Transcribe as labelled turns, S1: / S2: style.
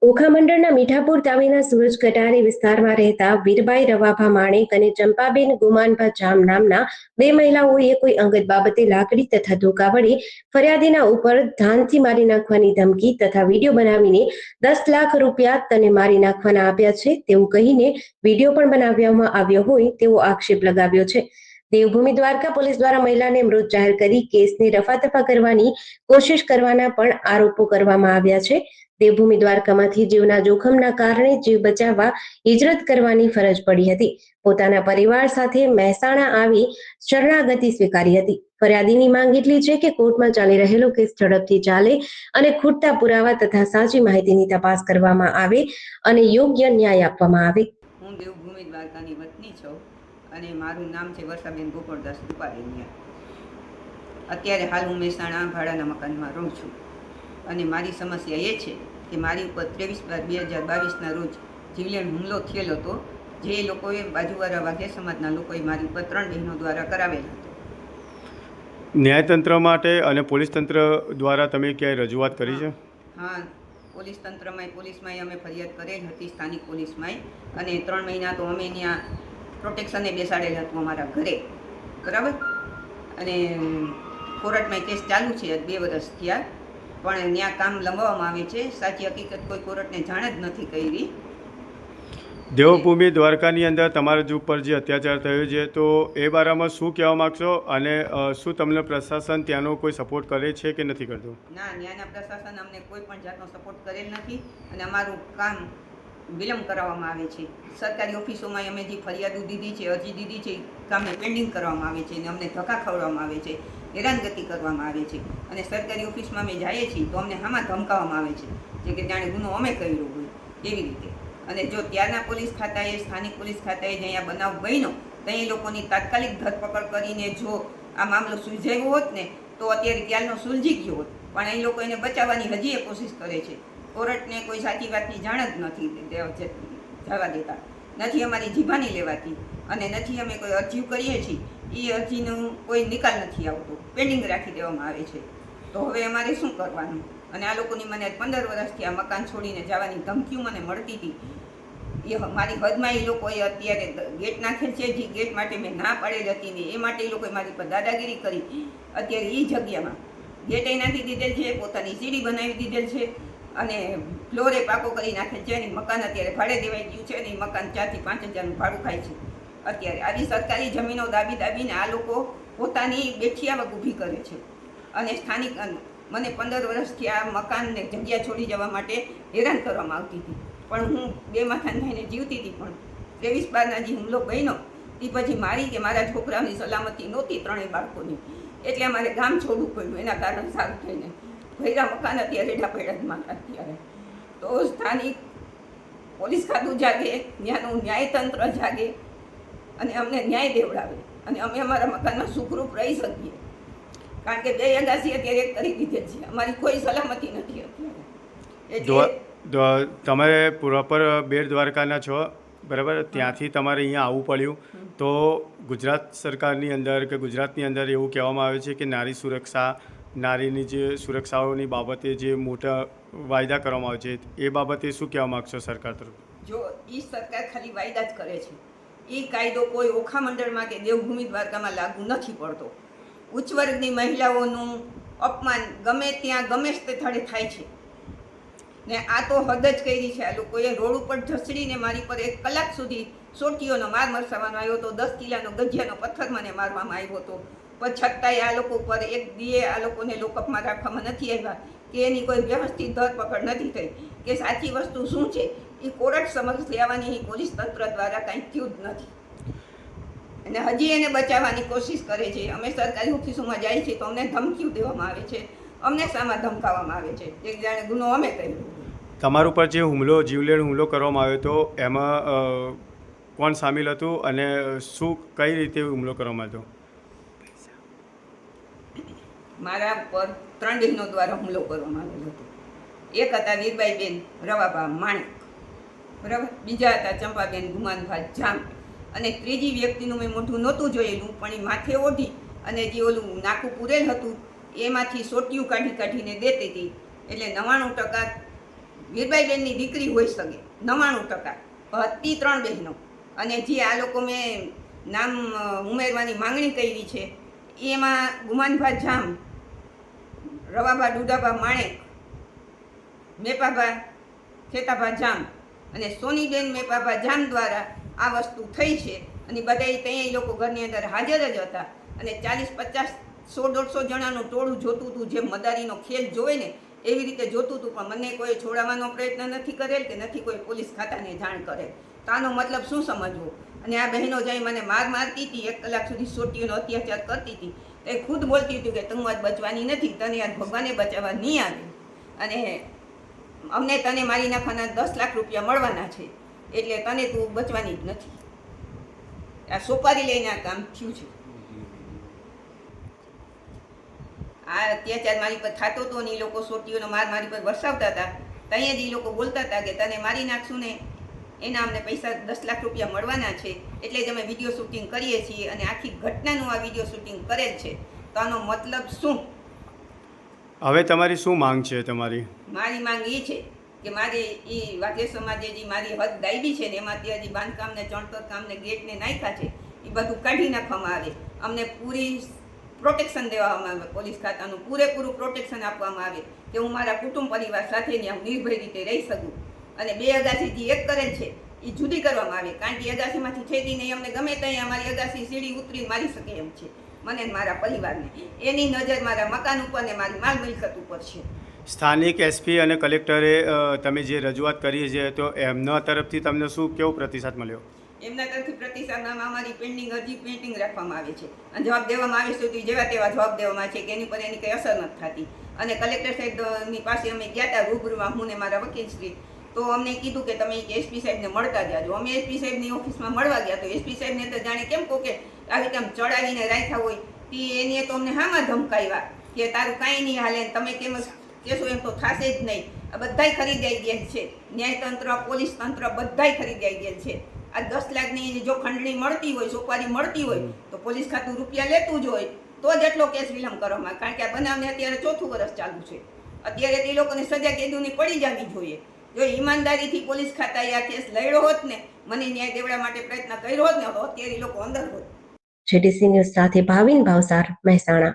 S1: ઓખા મંડળના મીઠાપુર તાવીના સુરજ ગટારી વિસ્તારમાં રહેતા વીરબાઈ રવાભા માણેક અને ચંપાબેન ગુમાનભા જામ નામના બે મહિલાઓએ કોઈ અંગત બાબતે લાકડી તથા ધોકા વડે ફરિયાદીના ઉપર ધાનથી મારી નાખવાની ધમકી તથા વિડીયો બનાવીને 10 લાખ રૂપિયા તને મારી નાખવાના આપ્યા છે તેવું કહીને વિડીયો પણ બનાવવામાં આવ્યો હોય તેવો આક્ષેપ લગાવ્યો છે। દેવભૂમિ દ્વારકા પોલીસ દ્વારા મહિલાને મૃત જાહેર કરી કેસને રફાદફા કરવાની કોશિશ કરવાના પણ આરોપો કરવામાં આવ્યા છે। દેવભૂમિ દ્વારકામાંથી જીવના જોખમના કારણે જીવ બચાવવા હિજરત કરવાની ફરજ પડી હતી। પોતાના પરિવાર સાથે મહેસાણા આવી શરણાગતિ સ્વીકારી હતી। ફરિયાદીની માંગ એટલી છે કે કોર્ટમાં ચાલી રહેલો કેસ ઝડપથી ચાલે અને ખૂટતા પુરાવા તથા સાચી માહિતીની તપાસ કરવામાં આવે અને યોગ્ય ન્યાય આપવામાં આવે।
S2: હું દેવભૂમિ દ્વારકાની વતની છું અને મારું નામ છે વર્ષાબેન ગોકળદાસ રૂપારેલિયા। અત્યારે હાલ હું મહેસાણા ભાડાના મકાનમાં રહું છું અને મારી સમસ્યા એ છે કે મારી ઉપર 23/12/2022ના રોજ જીવલેણ હુમલો થયેલો હતો, જે લોકોએ બાજુવાળા વાઘેર સમાજના લોકોએ મારી ઉપર 3 બહેનો દ્વારા કરાવેલો હતો।
S3: ન્યાયતંત્ર માટે અને પોલીસ તંત્ર દ્વારા તમે ક્યાંય રજૂઆત કરી છે?
S2: હા, પોલીસ પોલીસમાં અમે ફરિયાદ કરેલ હતી, સ્થાનિક પોલીસમાં, અને 3 મહિના તો અમે ત્યાં પ્રોટેક્શને બેસાડેલ હતું અમારા ઘરે, બરાબર। અને કોર્ટમાં કેસ ચાલુ છે, 2 વર્ષ થયા, પણ ત્યાં કામ લંબાવવામાં આવે છે। સાચી હકીકત કોઈ કોર્ટને જાણ જ નથી કરી।
S3: દેવભૂમિ દ્વારકાની અંદર તમારા જ ઉપર જે અત્યાચાર થયો છે, તો એ બારામાં શું કહેવા માગશો અને શું તમને પ્રશાસન ત્યાંનો કોઈ સપોર્ટ કરે છે કે નથી કરતું?
S2: ના, ત્યાંના પ્રશાસન અમને કોઈ પણ જાતનો સપોર્ટ કરેલ નથી અને અમારું કામ વિલંબ કરાવવામાં આવે છે। સરકારી ઓફિસોમાં અમે જે ફરિયાદો દીધી છે, અરજી દીધી છે, કામને પેન્ડિંગ કરવામાં આવે છે અને અમને ધક્કા ખવડાવવામાં આવે છે, હેરાનગતિ કરવામાં આવે છે। અને સરકારી ઓફિસમાં અમે જઈએ છીએ તો અમને આમાં ધમકાવવામાં આવે છે, જે કે જાણે ગુનો અમે કર્યો હોય એવી રીતે। અને જો ત્યારના પોલીસ ખાતાએ, સ્થાનિક પોલીસ ખાતાએ જે અહીંયા બનાવ બન્યો તો એ લોકોની તાત્કાલિક ધરપકડ કરીને જો આ મામલો સુલઝાયો હોત ને તો અત્યારે ત્યારનો સુલઝી ગયો હોત, પણ એ લોકો એને બચાવવાની હજી એ કોશિશ કરે છે। કોર્ટને કોઈ સાચી વાતની જાણ જ નથી જવા દેતા, નથી અમારી જીભાની લેવાતી અને નથી અમે કોઈ અરજી કરીએ છીએ એ અરજીનું કોઈ નિકાલ નથી આવતો, પેન્ડિંગ રાખી દેવામાં આવે છે। તો હવે અમારે શું કરવાનું? અને આ લોકોની મને 15 વર્ષથી આ મકાન છોડીને જવાની ધમકીઓ મને મળતી હતી, એ મારી હદમાં એ લોકોએ અત્યારે ગેટ નાખેલ છે, જે ગેટ માટે મેં ના પાડેલ હતી ને એ માટે એ લોકોએ મારી પર દાદાગીરી કરી। અત્યારે એ જગ્યામાં ગેટે નાખી દીધેલ છે, પોતાની સીડી બનાવી દીધેલ છે અને ફ્લોરે પાકો કરી નાખેલ છે અને મકાન અત્યારે ભાડે દેવાઈ ગયું છે અને એ મકાન 4 થી 5 હજારનું ભાડું ખાય છે। અત્યારે આવી સરકારી જમીનો દાબીને આ લોકો પોતાની બેઠિયાવક ઊભી કરે છે અને સ્થાનિક મને 15 વર્ષથી આ મકાનને જગ્યા છોડી જવા માટે હેરાન કરવામાં આવતી હતી, પણ હું 2 માથાને થઈને જીવતી હતી। પણ 23/12ના જે હુમલો બન્યો તે પછી મારી કે મારા છોકરાઓની સલામતી નહોતી, 3 બાળકોની, એટલે અમારે ગામ છોડવું પડ્યું। એના કારણે સારું થઈને ભૈરા મકાન અત્યારે ઢાપેડામાં અત્યારે તો સ્થાનિક પોલીસ ખાતું જાગે, ત્યાંનું ન્યાયતંત્ર જાગે અને અમને ન્યાય દેવડાવે અને અમે અમારા મકાનમાં સુખરૂપ રહી શકીએ, કારણ કે 2 અગાસી અત્યારે એક કરી દીધેલ છે, અમારી કોઈ સલામતી નથી અત્યારે। એટલે
S3: તમારે પ્રોપર બેટ દ્વારકાના છો, બરાબર? ત્યાંથી તમારે અહીંયા આવવું પડ્યું, તો ગુજરાત સરકારની અંદર કે ગુજરાતની અંદર એવું કહેવામાં આવે છે કે નારી સુરક્ષા, નારીની જે સુરક્ષાઓની બાબતે જે મોટા વાયદા કરવામાં આવે છે, એ બાબતે શું કહેવા માગશો સરકાર તરફ?
S2: જો એ સરકાર ખાલી વાયદા જ કરે છે, એ કાયદો કોઈ ઓખા મંડળમાં કે દેવભૂમિ દ્વારકામાં લાગુ નથી પડતો। ઉચ્ચ વર્ગની મહિલાઓનું અપમાન ગમે ત્યાં ગમે તે સ્થળે થાય છે ને આ તો હદ જ કરી છે। આ લોકોએ રોડ ઉપર ઢસડીને મારી પર 1 કલાક સુધી સોટીઓનો માર મરસાવાનો આવ્યો હતો, 10 કિલાનો ગજિયાનો પથ્થર મને મારવામાં આવ્યો હતો, પણ છતાંય આ લોકો પર એક દીએ આ લોકોને લોકઅપમાં રાખવામાં નથી આવ્યા કે એની કોઈ વ્યવસ્થિત ધરપકડ નથી થઈ કે સાચી વસ્તુ શું છે એ કોર્ટ સમક્ષ લેવાની પોલીસ તંત્ર દ્વારા કાંઈ થયું જ નથી અને હજી એને બચાવવાની કોશિશ કરે છે। અમે સરકારી ઓફિસોમાં જાય છે તો અમને ધમકીઓ દેવામાં આવે છે, અમને સામા ધમકાવવામાં આવે છે, જે જાણે ગુનો અમે કર્યો।
S3: તમારા ઉપર જે હુમલો, જીવલેણ હુમલો કરવામાં આવ્યો હતો, એમાં કોણ સામેલ હતું અને શું કઈ રીતે હુમલો કરવામાં આવ્યો?
S2: મારા પર 3 બહેનો દ્વારા હુમલો કરવામાં આવેલો હતો। એક હતા વીરબાઈબેન રવાભા માણેક, બરાબર, બીજા હતા ચંપાબેન ગુમાનભા જામ અને ત્રીજી વ્યક્તિનું મેં મોઢું નહોતું જોયેલું, પણ એ માથે ઓઢી અને જે ઓલું નાકું પૂરેલ હતું એમાંથી સોટીયું કાઢીને દેતી હતી, એટલે 99% વીરબાઈબેનની દીકરી હોઈ શકે 99%. હતી 3 બહેનો અને જે આ લોકો મેં નામ ઉમેરવાની માંગણી કરી છે એમાં ગુમાનભા જામ, રવાભા ડુડાભા માણેક, મેપાભા ખેતાભા જામ અને સોનીબેન મેપાભા જામ દ્વારા આ વસ્તુ થઈ છે. અને બધાય ત્યાં એ લોકો ઘરની અંદર હાજર જ હતા અને 40-50, 100-150 જણાનું ટોળું જોતું હતું, જે મદારીનો ખેલ જોવે ને એવી રીતે જોતું હતું. પણ મને કોઈ છોડાવવાનો પ્રયત્ન નથી કરેલ કે નથી કોઈ પોલીસ ખાતાને જાણ કરેલ. તો આનો મતલબ શું સમજવો? અને આ બહેનો જઈ મને મારતી હતી, 1 કલાક સુધી સોટીઓનો અત્યાચાર કરતી હતી. એ ખુદ બોલતી હતી કે તું આજ બચવાની નથી, તને આજ ભગવાને બચાવવા નહીં આવે અને અમને તને મારી નાખવાના 10 લાખ રૂપિયા મળવાના છે, એટલે તને તું બચવાની જ નથી. આ સોપારી લઈને આ કામ થયું છે. આ અત્યાચાર મારી પર થતો હતો ને એ લોકો સોટીઓનો મારી પર વરસાવતા હતા. ત્યાં જ એ લોકો બોલતા હતા કે તને મારી નાખશું ને એના અમને પૈસા 10 લાખ રૂપિયા મળવાના છે, એટલે જ અમે વિડીયો શૂટિંગ કરીએ છીએ અને આખી ઘટનાનું આ વિડીયો શૂટિંગ કરેલ છે. તો આનો મતલબ શું?
S3: હવે તમારી શું માંગ છે?
S2: મારી માંગ એ છે કે મારે એ વાઘેર સમાજે જે મારી હદ દાયબી છે ને એમાંથી હજી બાંધકામને, ચણતર કામને, ગેટને નાખ્યા છે એ બધું કાઢી નાખવામાં આવે. અમને પૂરી પ્રોટેક્શન દેવામાં આવે, પોલીસ ખાતાનું પૂરેપૂરું પ્રોટેક્શન આપવામાં આવે કે હું મારા કુટુંબ પરિવાર સાથે ત્યાં નિર્ભય રીતે રહી શકું. અને 2 અગાસી જે એક કરેલ છે એ જુદી કરવામાં આવે, કારણ કે અગાસીમાંથી છેદીને અમને ગમે ત્યાં અમારી અગાસી સીડી ઉતરી મારી શકે એમ છે મને મારા પરિવારને. એની નજર મારા મકાન ઉપર ને મારી માલ મિલકત ઉપર છે.
S3: સ્થાનિક એસપી અને કલેક્ટરે તમે જે રજૂઆત કરી છે તો એમના તરફથી તમને કેવો પ્રતિસાદ મળ્યો?
S2: એમના તરફથી પ્રતિસાદમાં અમારી પેન્ડિંગ રાખવામાં આવે છે અને જવાબ દેવામાં આવે છે તો જેવા તેવા જવાબ દેવામાં આવે છે કે એની પર એની કંઈ અસર નથી થતી. અને કલેક્ટર સાહેબની પાસે અમે ગયા હતા રૂબરૂમાં, હું ને મારા વકીલશ્રી. તો અમને કીધું કે તમે એસપી સાહેબને મળતા જાજો. અમે એસપી સાહેબની ઓફિસમાં મળવા ગયા તો એસપી સાહેબને તો જાણે કેમ કહો કે આવી રીતે ચડાવીને રાખ્યા હોય તે એને તો અમને હામાં ધમકાવ્યા કે તારું કાંઈ નહીં હાલે, તમે કેમ કહેશો એમ તો થશે જ નહીં. આ બધાય ખરીદાઈ ગયેલ છે, ન્યાયતંત્ર, પોલીસ તંત્ર બધાય ખરીદાઈ ગયેલ છે. આ 10 લાખની જો ખંડણી મળતી હોય, સોપારી મળતી હોય તો પોલીસ ખાતું રૂપિયા લેતું જ હોય તો જ એટલો કેસ વિલંબ કરવામાં. કારણ કે આ બનાવને અત્યારે 4થું વર્ષ ચાલુ છે. અત્યારે તે લોકોને સજા કેદુની પડી જવી જોઈએ. જો ઈમાનદારીથી પોલીસ ખાતાએ આ કેસ લડ્યો હોત ને, મને ન્યાય દેવડા માટે પ્રયત્ન કર્યો હોત ને, તો અત્યારે એ લોકો અંદર હોત.
S1: જેડીસી ન્યૂઝ સાથે ભાવિન ભાવસાર, મહેસાણા.